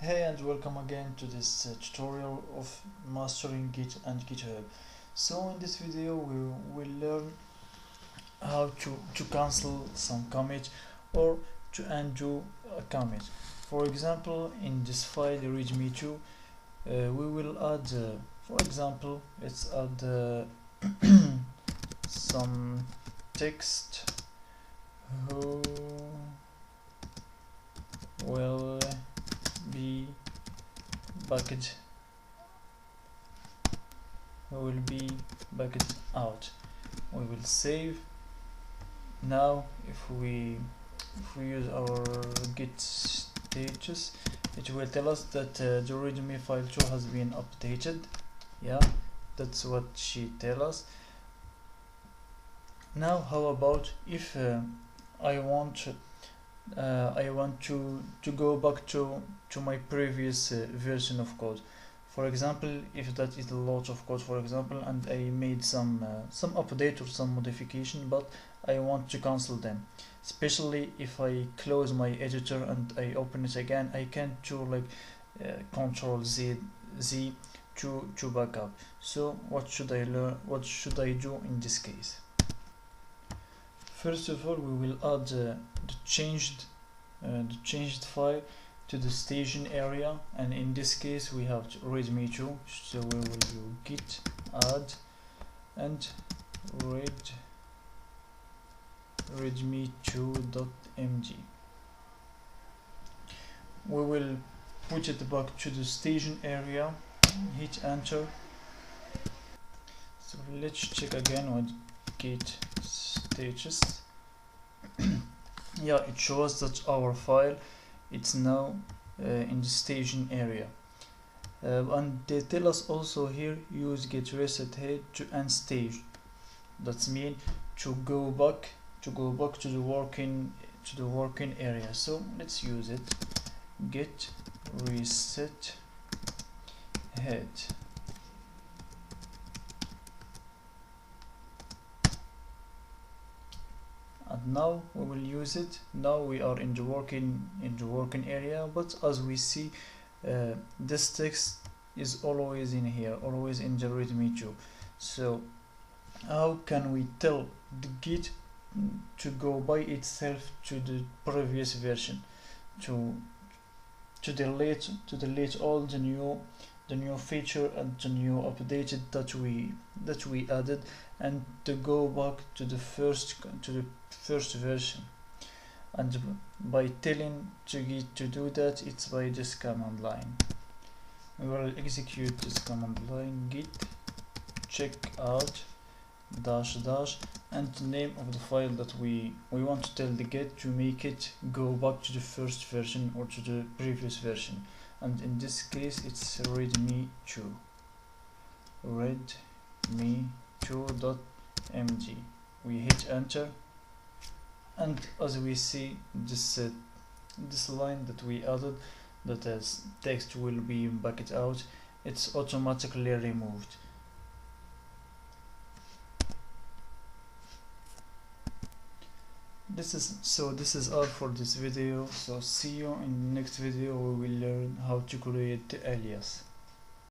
Hey and welcome again to this tutorial of mastering Git and GitHub. So in this video we will learn how to cancel some commit or to undo a commit. For example, in this file readme2 we will add for example, let's add some text who will be bucket out. We will save. Now if we use our git status, it will tell us that the readme file 2 has been updated. Yeah, that's what she tells us. Now how about if I want to go back to my previous version of code. For example, if that is a lot of code, for example, and I made some update or some modification, but I want to cancel them. Especially if I close my editor and I open it again, I can do Control Z to back up. So what should I do in this case? First of all, we will add the changed file to the station area, and in this case we have readme2, so we will do git add and readme2.mg. we will put it back to the station area, hit enter. So let's check again with git status. Yeah, it shows that our file it's now in the station area, and they tell us also here use git reset head to end stage. That's mean to go back to the working area. So let's use it, git reset head. And now we will use it. Now we are in the working area, but as we see, this text is always in here, always in the readme2. So how can we tell the git to go by itself to the previous version, to delete all the new feature and the new updated that we added, and to go back to the first version? And by telling to git to do that, it's by this command line. We will execute this command line, git check out -- and the name of the file that we want to tell the git to make it go back to the first version or to the previous version. And in this case it's readme2.mg. we hit enter, and as we see, this line that we added, that as text will be bucket out, it's automatically removed. This is all for this video. So see you in the next video. We will learn how to create the alias.